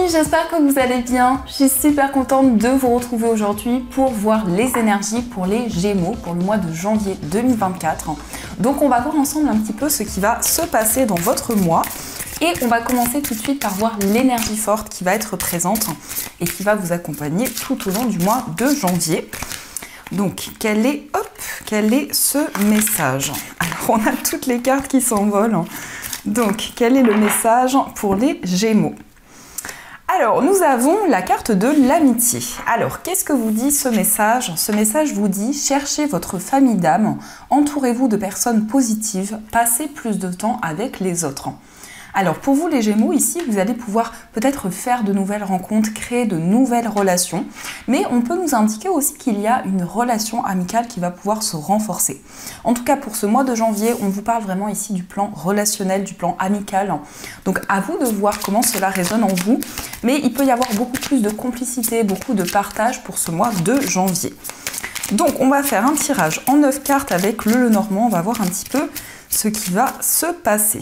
j'espère que vous allez bien. Je suis super contente de vous retrouver aujourd'hui pour voir les énergies pour les Gémeaux pour le mois de janvier 2024. Donc on va voir ensemble un petit peu ce qui va se passer dans votre mois. Et on va commencer tout de suite par voir l'énergie forte qui va être présente et qui va vous accompagner tout au long du mois de janvier. Donc, quel est ce message? Alors, on a toutes les cartes qui s'envolent. Donc, quel est le message pour les Gémeaux? Alors, nous avons la carte de l'amitié. Alors, qu'est-ce que vous dit ce message? Ce message vous dit, cherchez votre famille d'âme, entourez-vous de personnes positives, passez plus de temps avec les autres. Alors pour vous les Gémeaux, ici, vous allez pouvoir peut-être faire de nouvelles rencontres, créer de nouvelles relations, mais on peut nous indiquer aussi qu'il y a une relation amicale qui va pouvoir se renforcer. En tout cas, pour ce mois de janvier, on vous parle vraiment ici du plan relationnel, du plan amical. Donc à vous de voir comment cela résonne en vous, mais il peut y avoir beaucoup plus de complicité, beaucoup de partage pour ce mois de janvier. Donc on va faire un tirage en 9 cartes avec le Lenormand, on va voir un petit peu ce qui va se passer.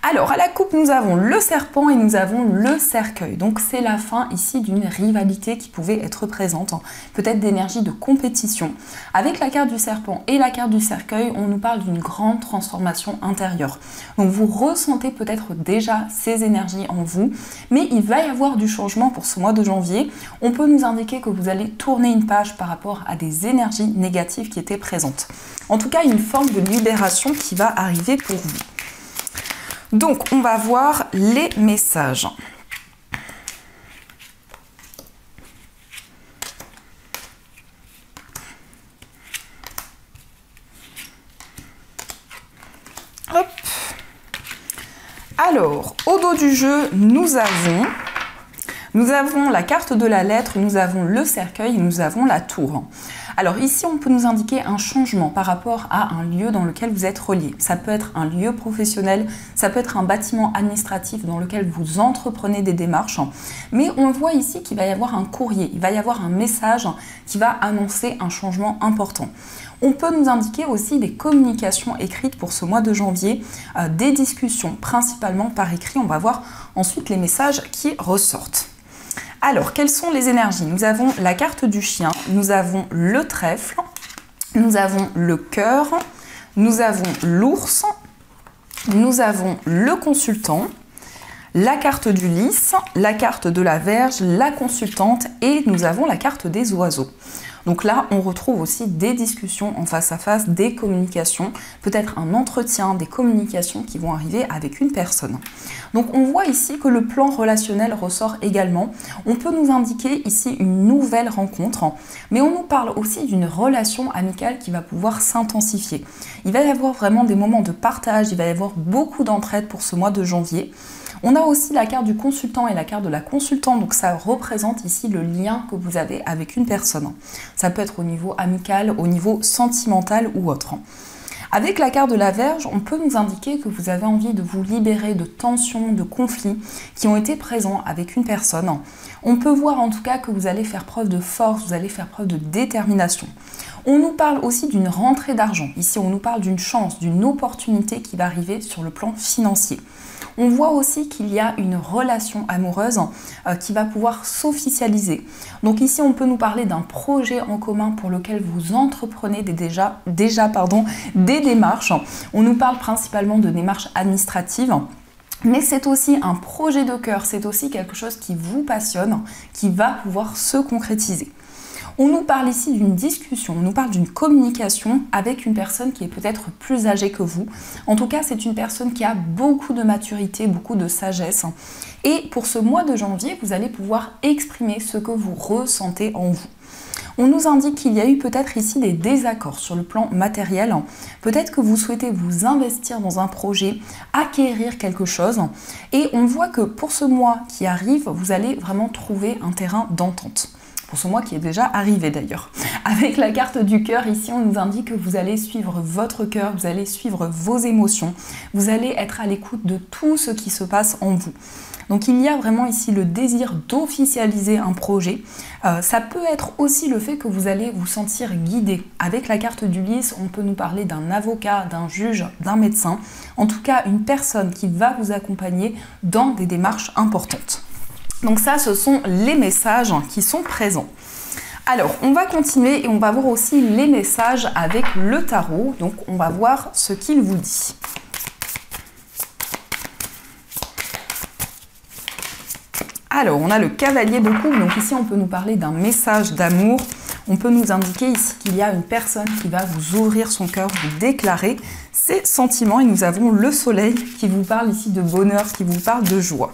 Alors, à la coupe, nous avons le serpent et nous avons le cercueil. Donc, c'est la fin ici d'une rivalité qui pouvait être présente, peut-être d'énergie de compétition. Avec la carte du serpent et la carte du cercueil, on nous parle d'une grande transformation intérieure. Donc, vous ressentez peut-être déjà ces énergies en vous, mais il va y avoir du changement pour ce mois de janvier. On peut nous indiquer que vous allez tourner une page par rapport à des énergies négatives qui étaient présentes. En tout cas, une forme de libération qui va arriver pour vous. Donc, on va voir les messages. Hop. Alors, au dos du jeu, nous avons la carte de la lettre, nous avons le cercueil et nous avons la tour. Alors ici, on peut nous indiquer un changement par rapport à un lieu dans lequel vous êtes relié. Ça peut être un lieu professionnel, ça peut être un bâtiment administratif dans lequel vous entreprenez des démarches. Mais on voit ici qu'il va y avoir un courrier, il va y avoir un message qui va annoncer un changement important. On peut nous indiquer aussi des communications écrites pour ce mois de janvier, des discussions principalement par écrit. On va voir ensuite les messages qui ressortent. Alors, quelles sont les énergies? Nous avons la carte du chien, nous avons le trèfle, nous avons le cœur, nous avons l'ours, nous avons le consultant, la carte du lys, la carte de la Vierge, la consultante et nous avons la carte des oiseaux. Donc là, on retrouve aussi des discussions en face à face, des communications, peut-être un entretien, des communications qui vont arriver avec une personne. Donc on voit ici que le plan relationnel ressort également. On peut nous indiquer ici une nouvelle rencontre, mais on nous parle aussi d'une relation amicale qui va pouvoir s'intensifier. Il va y avoir vraiment des moments de partage, il va y avoir beaucoup d'entraide pour ce mois de janvier. On a aussi la carte du consultant et la carte de la consultante, donc ça représente ici le lien que vous avez avec une personne. Ça peut être au niveau amical, au niveau sentimental ou autre. Avec la carte de la Vierge, on peut nous indiquer que vous avez envie de vous libérer de tensions, de conflits qui ont été présents avec une personne. On peut voir en tout cas que vous allez faire preuve de force, vous allez faire preuve de détermination. On nous parle aussi d'une rentrée d'argent. Ici, on nous parle d'une chance, d'une opportunité qui va arriver sur le plan financier. On voit aussi qu'il y a une relation amoureuse qui va pouvoir s'officialiser. Donc ici, on peut nous parler d'un projet en commun pour lequel vous entreprenez des démarches. On nous parle principalement de démarches administratives. Mais c'est aussi un projet de cœur, c'est aussi quelque chose qui vous passionne, qui va pouvoir se concrétiser. On nous parle ici d'une discussion, on nous parle d'une communication avec une personne qui est peut-être plus âgée que vous. En tout cas, c'est une personne qui a beaucoup de maturité, beaucoup de sagesse. Et pour ce mois de janvier, vous allez pouvoir exprimer ce que vous ressentez en vous. On nous indique qu'il y a eu peut-être ici des désaccords sur le plan matériel. Peut-être que vous souhaitez vous investir dans un projet, acquérir quelque chose. Et on voit que pour ce mois qui arrive, vous allez vraiment trouver un terrain d'entente. Pour ce mois qui est déjà arrivé d'ailleurs. Avec la carte du cœur, ici, on nous indique que vous allez suivre votre cœur, vous allez suivre vos émotions, vous allez être à l'écoute de tout ce qui se passe en vous. Donc il y a vraiment ici le désir d'officialiser un projet. Ça peut être aussi le fait que vous allez vous sentir guidé. Avec la carte du lys, on peut nous parler d'un avocat, d'un juge, d'un médecin. En tout cas, une personne qui va vous accompagner dans des démarches importantes. Donc ça, ce sont les messages qui sont présents. Alors, on va continuer et on va voir aussi les messages avec le tarot. Donc, on va voir ce qu'il vous dit. Alors, on a le cavalier de coupe. Donc ici, on peut nous parler d'un message d'amour. On peut nous indiquer ici qu'il y a une personne qui va vous ouvrir son cœur, vous déclarer ses sentiments. Et nous avons le soleil qui vous parle ici de bonheur, qui vous parle de joie.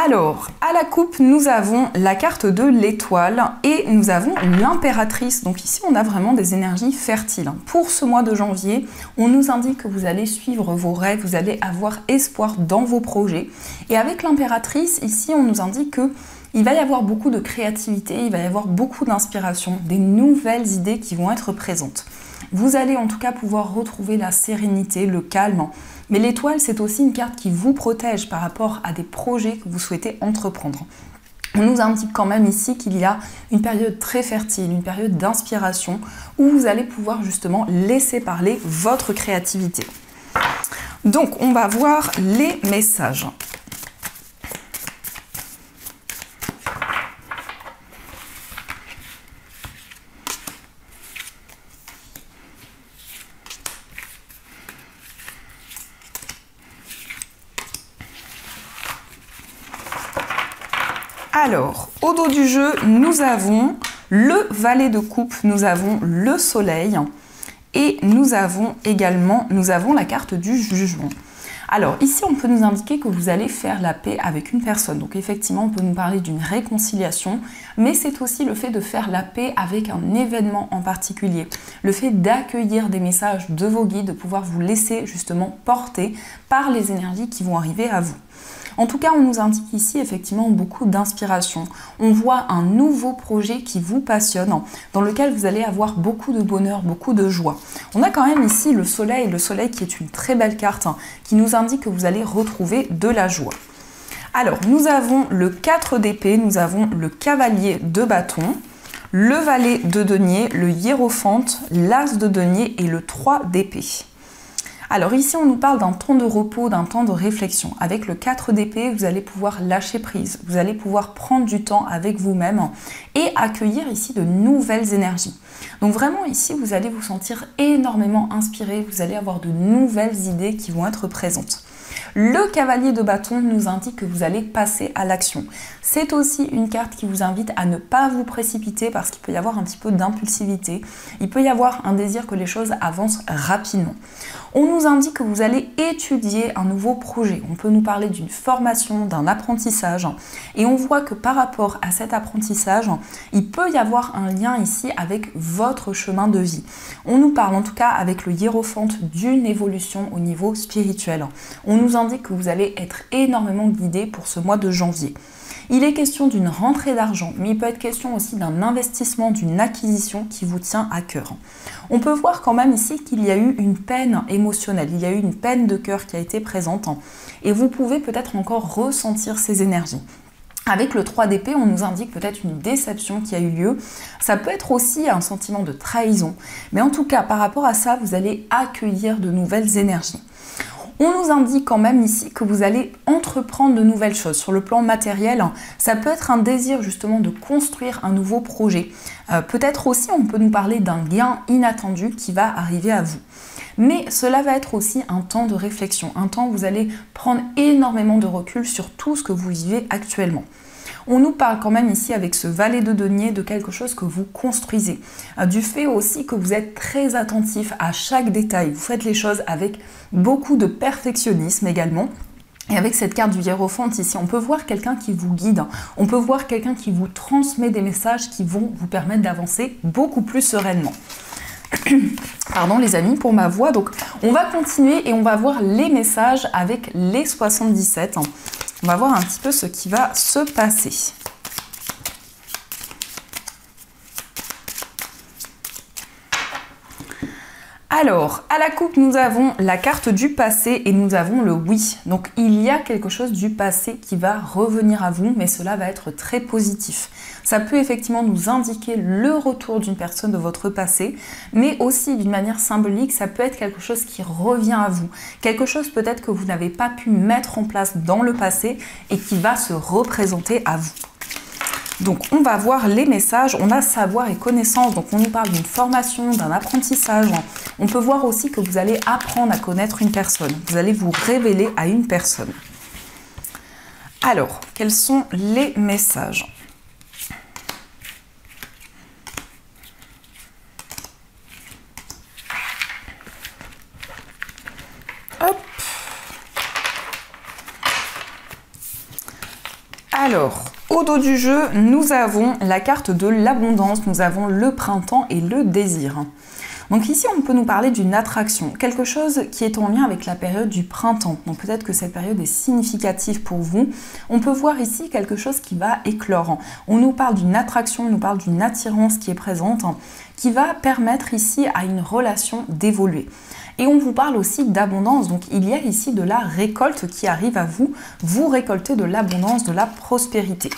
Alors, à la coupe, nous avons la carte de l'étoile et nous avons l'impératrice. Donc ici, on a vraiment des énergies fertiles. Pour ce mois de janvier, on nous indique que vous allez suivre vos rêves, vous allez avoir espoir dans vos projets. Et avec l'impératrice, ici, on nous indique qu'il va y avoir beaucoup de créativité, il va y avoir beaucoup d'inspiration, des nouvelles idées qui vont être présentes. Vous allez en tout cas pouvoir retrouver la sérénité, le calme. Mais l'étoile, c'est aussi une carte qui vous protège par rapport à des projets que vous souhaitez entreprendre. On nous indique quand même ici qu'il y a une période très fertile, une période d'inspiration où vous allez pouvoir justement laisser parler votre créativité. Donc, on va voir les messages. Alors, au dos du jeu, nous avons le valet de coupe, nous avons le soleil et nous avons également la carte du jugement. Alors ici, on peut nous indiquer que vous allez faire la paix avec une personne. Donc effectivement, on peut nous parler d'une réconciliation, mais c'est aussi le fait de faire la paix avec un événement en particulier. Le fait d'accueillir des messages de vos guides, de pouvoir vous laisser justement porter par les énergies qui vont arriver à vous. En tout cas, on nous indique ici effectivement beaucoup d'inspiration. On voit un nouveau projet qui vous passionne, dans lequel vous allez avoir beaucoup de bonheur, beaucoup de joie. On a quand même ici le soleil qui est une très belle carte, qui nous indique que vous allez retrouver de la joie. Alors, nous avons le 4 d'épée, nous avons le cavalier de bâton, le valet de denier, le hiérophante, l'as de denier et le 3 d'épée. Alors ici, on nous parle d'un temps de repos, d'un temps de réflexion. Avec le 4 d'épée, vous allez pouvoir lâcher prise, vous allez pouvoir prendre du temps avec vous-même et accueillir ici de nouvelles énergies. Donc vraiment ici, vous allez vous sentir énormément inspiré, vous allez avoir de nouvelles idées qui vont être présentes. Le cavalier de bâton nous indique que vous allez passer à l'action. C'est aussi une carte qui vous invite à ne pas vous précipiter parce qu'il peut y avoir un petit peu d'impulsivité. Il peut y avoir un désir que les choses avancent rapidement. On nous indique que vous allez étudier un nouveau projet. On peut nous parler d'une formation, d'un apprentissage. Et on voit que par rapport à cet apprentissage, il peut y avoir un lien ici avec votre chemin de vie. On nous parle en tout cas avec le hiérophante d'une évolution au niveau spirituel. On nous indique que vous allez être énormément guidé pour ce mois de janvier. Il est question d'une rentrée d'argent, mais il peut être question aussi d'un investissement, d'une acquisition qui vous tient à cœur. On peut voir quand même ici qu'il y a eu une peine émotionnelle, il y a eu une peine de cœur qui a été présente et vous pouvez peut-être encore ressentir ces énergies. Avec le 3 d'épée, on nous indique peut-être une déception qui a eu lieu. Ça peut être aussi un sentiment de trahison. Mais en tout cas, par rapport à ça, vous allez accueillir de nouvelles énergies. On nous indique quand même ici que vous allez entreprendre de nouvelles choses. Sur le plan matériel, ça peut être un désir justement de construire un nouveau projet. Peut-être aussi, on peut nous parler d'un gain inattendu qui va arriver à vous. Mais cela va être aussi un temps de réflexion, un temps où vous allez prendre énormément de recul sur tout ce que vous vivez actuellement. On nous parle quand même ici avec ce valet de denier de quelque chose que vous construisez, du fait aussi que vous êtes très attentif à chaque détail, vous faites les choses avec beaucoup de perfectionnisme également. Et avec cette carte du hiérophante ici, on peut voir quelqu'un qui vous guide, on peut voir quelqu'un qui vous transmet des messages qui vont vous permettre d'avancer beaucoup plus sereinement. Pardon les amis pour ma voix, donc on va continuer et on va voir les messages avec les 77. On va voir un petit peu ce qui va se passer. Alors, à la coupe, nous avons la carte du passé et nous avons le oui. Donc, il y a quelque chose du passé qui va revenir à vous, mais cela va être très positif. Ça peut effectivement nous indiquer le retour d'une personne de votre passé, mais aussi d'une manière symbolique, ça peut être quelque chose qui revient à vous. Quelque chose peut-être que vous n'avez pas pu mettre en place dans le passé et qui va se représenter à vous. Donc, on va voir les messages. On a savoir et connaissance. Donc, on nous parle d'une formation, d'un apprentissage. On peut voir aussi que vous allez apprendre à connaître une personne. Vous allez vous révéler à une personne. Alors, quels sont les messages ? Hop. Alors, au dos du jeu, nous avons la carte de l'abondance, nous avons le printemps et le désir. Donc ici, on peut nous parler d'une attraction, quelque chose qui est en lien avec la période du printemps. Donc peut-être que cette période est significative pour vous. On peut voir ici quelque chose qui va éclore. On nous parle d'une attraction, on nous parle d'une attirance qui est présente, qui va permettre ici à une relation d'évoluer. Et on vous parle aussi d'abondance, donc il y a ici de la récolte qui arrive à vous. Vous récoltez de l'abondance, de la prospérité.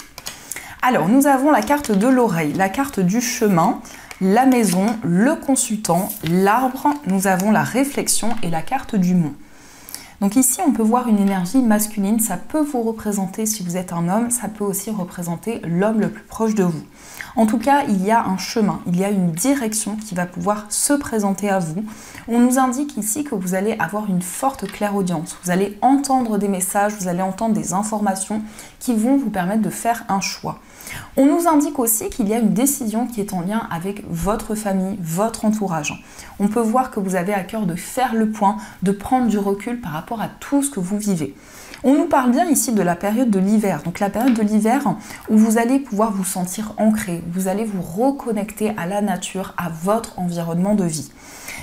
Alors, nous avons la carte de l'oreille, la carte du chemin, la maison, le consultant, l'arbre, nous avons la réflexion et la carte du mont. Donc ici, on peut voir une énergie masculine, ça peut vous représenter si vous êtes un homme, ça peut aussi représenter l'homme le plus proche de vous. En tout cas, il y a un chemin, il y a une direction qui va pouvoir se présenter à vous. On nous indique ici que vous allez avoir une forte clairaudience, vous allez entendre des messages, vous allez entendre des informations qui vont vous permettre de faire un choix. On nous indique aussi qu'il y a une décision qui est en lien avec votre famille, votre entourage. On peut voir que vous avez à cœur de faire le point, de prendre du recul par rapport à tout ce que vous vivez. On nous parle bien ici de la période de l'hiver, donc la période de l'hiver où vous allez pouvoir vous sentir ancré, vous allez vous reconnecter à la nature, à votre environnement de vie.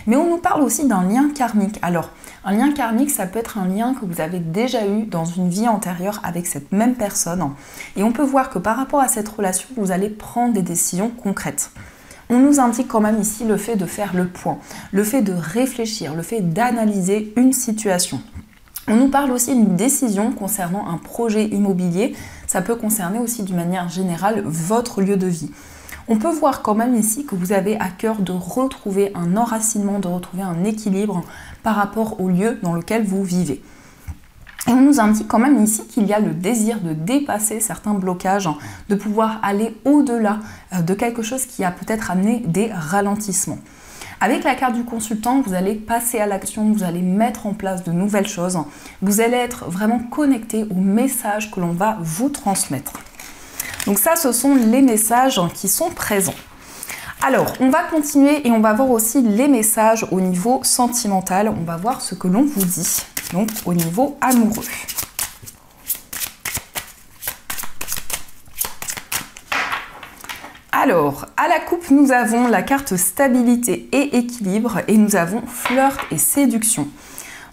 Mais on nous parle aussi d'un lien karmique. Alors, un lien karmique, ça peut être un lien que vous avez déjà eu dans une vie antérieure avec cette même personne. Et on peut voir que par rapport à cette relation, vous allez prendre des décisions concrètes. On nous indique quand même ici le fait de faire le point, le fait de réfléchir, le fait d'analyser une situation. On nous parle aussi d'une décision concernant un projet immobilier. Ça peut concerner aussi d'une manière générale votre lieu de vie. On peut voir quand même ici que vous avez à cœur de retrouver un enracinement, de retrouver un équilibre par rapport au lieu dans lequel vous vivez. Et on nous indique quand même ici qu'il y a le désir de dépasser certains blocages, de pouvoir aller au-delà de quelque chose qui a peut-être amené des ralentissements. Avec la carte du consultant, vous allez passer à l'action, vous allez mettre en place de nouvelles choses, vous allez être vraiment connecté au message que l'on va vous transmettre. Donc ça, ce sont les messages qui sont présents. Alors, on va continuer et on va voir aussi les messages au niveau sentimental. On va voir ce que l'on vous dit, donc au niveau amoureux. Alors, à la coupe, nous avons la carte stabilité et équilibre et nous avons flirt et séduction.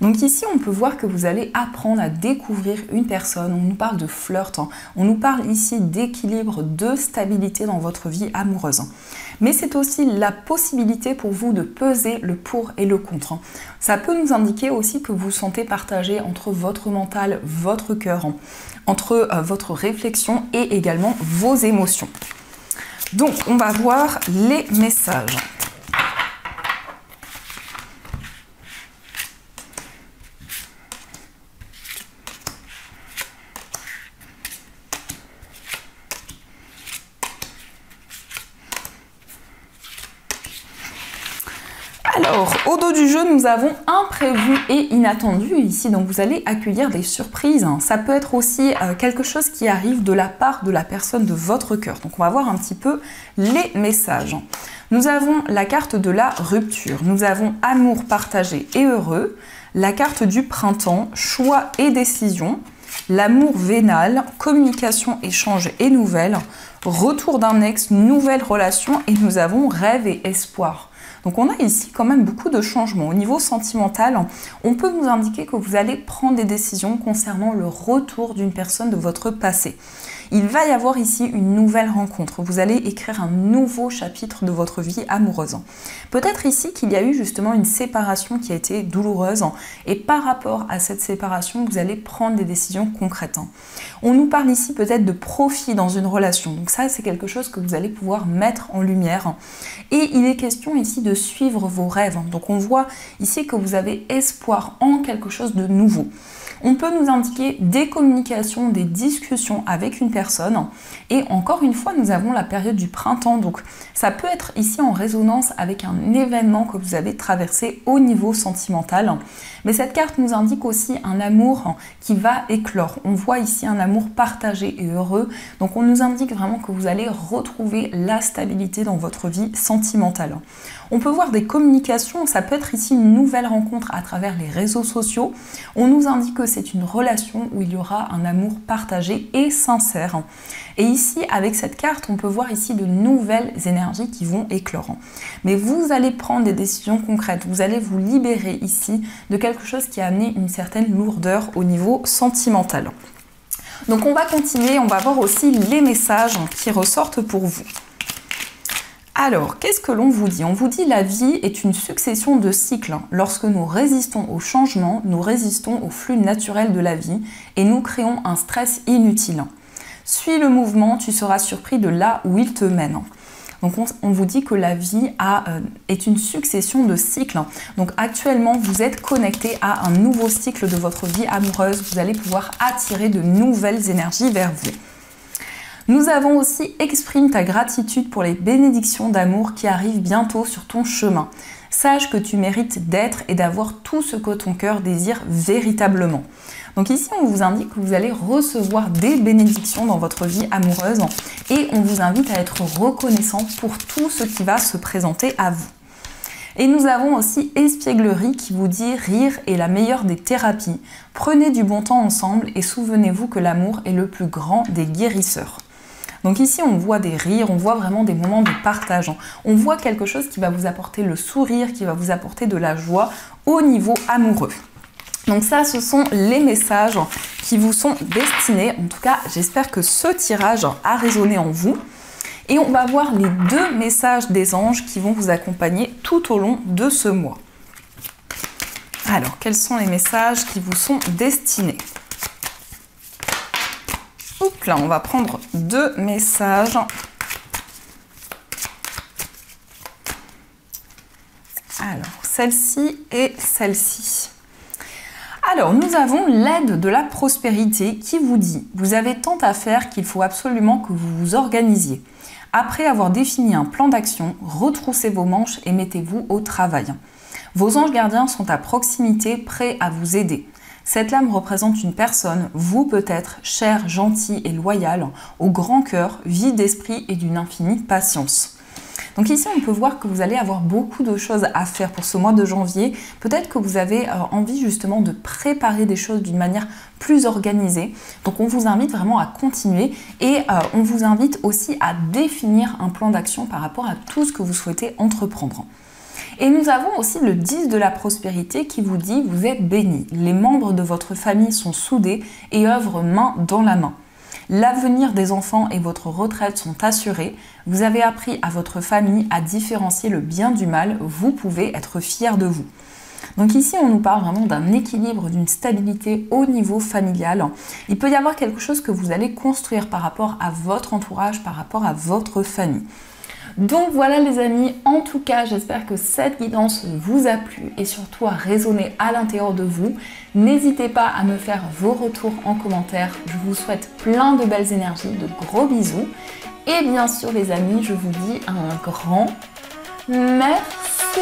Donc ici, on peut voir que vous allez apprendre à découvrir une personne. On nous parle de flirt, on nous parle ici d'équilibre, de stabilité dans votre vie amoureuse. Mais c'est aussi la possibilité pour vous de peser le pour et le contre. Ça peut nous indiquer aussi que vous vous sentez partagé entre votre mental, votre cœur, entre votre réflexion et également vos émotions. Donc, on va voir les messages. Alors, au dos du jeu, nous avons imprévu et inattendu ici, donc vous allez accueillir des surprises. Ça peut être aussi quelque chose qui arrive de la part de la personne de votre cœur. Donc on va voir un petit peu les messages. Nous avons la carte de la rupture, nous avons amour partagé et heureux, la carte du printemps, choix et décision, l'amour vénal, communication, échange et nouvelles, retour d'un ex, nouvelle relation et nous avons rêve et espoir. Donc on a ici quand même beaucoup de changements. Au niveau sentimental, on peut nous indiquer que vous allez prendre des décisions concernant le retour d'une personne de votre passé. Il va y avoir ici une nouvelle rencontre. Vous allez écrire un nouveau chapitre de votre vie amoureuse. Peut-être ici qu'il y a eu justement une séparation qui a été douloureuse et par rapport à cette séparation, vous allez prendre des décisions concrètes. On nous parle ici peut-être de profit dans une relation. Donc ça, c'est quelque chose que vous allez pouvoir mettre en lumière. Et il est question ici de suivre vos rêves. Donc on voit ici que vous avez espoir en quelque chose de nouveau. On peut nous indiquer des communications, des discussions avec une personne. Et encore une fois, nous avons la période du printemps. Donc ça peut être ici en résonance avec un événement que vous avez traversé au niveau sentimental. Mais cette carte nous indique aussi un amour qui va éclore. On voit ici un amour partagé et heureux. Donc on nous indique vraiment que vous allez retrouver la stabilité dans votre vie sentimentale. On peut voir des communications, ça peut être ici une nouvelle rencontre à travers les réseaux sociaux. On nous indique que c'est une relation où il y aura un amour partagé et sincère. Et ici, avec cette carte, on peut voir ici de nouvelles énergies qui vont éclore. Mais vous allez prendre des décisions concrètes, vous allez vous libérer ici de quelque chose qui a amené une certaine lourdeur au niveau sentimental. Donc on va continuer, on va voir aussi les messages qui ressortent pour vous. Alors, qu'est-ce que l'on vous dit? On vous dit la vie est une succession de cycles. Lorsque nous résistons au changement, nous résistons au flux naturel de la vie et nous créons un stress inutile. Suis le mouvement, tu seras surpris de là où il te mène. Donc on vous dit que la vie est une succession de cycles. Donc actuellement, vous êtes connecté à un nouveau cycle de votre vie amoureuse. Vous allez pouvoir attirer de nouvelles énergies vers vous. Nous avons aussi exprime ta gratitude pour les bénédictions d'amour qui arrivent bientôt sur ton chemin. Sache que tu mérites d'être et d'avoir tout ce que ton cœur désire véritablement. Donc ici, on vous indique que vous allez recevoir des bénédictions dans votre vie amoureuse et on vous invite à être reconnaissant pour tout ce qui va se présenter à vous. Et nous avons aussi espièglerie qui vous dit rire est la meilleure des thérapies. Prenez du bon temps ensemble et souvenez-vous que l'amour est le plus grand des guérisseurs. Donc ici, on voit des rires, on voit vraiment des moments de partage. On voit quelque chose qui va vous apporter le sourire, qui va vous apporter de la joie au niveau amoureux. Donc ça, ce sont les messages qui vous sont destinés. En tout cas, j'espère que ce tirage a résonné en vous. Et on va voir les deux messages des anges qui vont vous accompagner tout au long de ce mois. Alors, quels sont les messages qui vous sont destinés ? Oups, là, on va prendre deux messages. Alors, celle-ci et celle-ci. Alors, nous avons l'aide de la prospérité qui vous dit « Vous avez tant à faire qu'il faut absolument que vous vous organisiez. Après avoir défini un plan d'action, retroussez vos manches et mettez-vous au travail. Vos anges gardiens sont à proximité, prêts à vous aider. Cette lame représente une personne, vous peut-être, chère, gentille et loyale, au grand cœur, vide d'esprit et d'une infinie patience. » Donc ici, on peut voir que vous allez avoir beaucoup de choses à faire pour ce mois de janvier. Peut-être que vous avez envie justement de préparer des choses d'une manière plus organisée. Donc on vous invite vraiment à continuer et on vous invite aussi à définir un plan d'action par rapport à tout ce que vous souhaitez entreprendre. Et nous avons aussi le 10 de la prospérité qui vous dit « Vous êtes bénis. Les membres de votre famille sont soudés et œuvrent main dans la main. L'avenir des enfants et votre retraite sont assurés. Vous avez appris à votre famille à différencier le bien du mal. Vous pouvez être fiers de vous. » Donc ici, on nous parle vraiment d'un équilibre, d'une stabilité au niveau familial. Il peut y avoir quelque chose que vous allez construire par rapport à votre entourage, par rapport à votre famille. Donc voilà les amis, en tout cas j'espère que cette guidance vous a plu et surtout a résonné à l'intérieur de vous. N'hésitez pas à me faire vos retours en commentaire. Je vous souhaite plein de belles énergies, de gros bisous. Et bien sûr les amis, je vous dis un grand merci.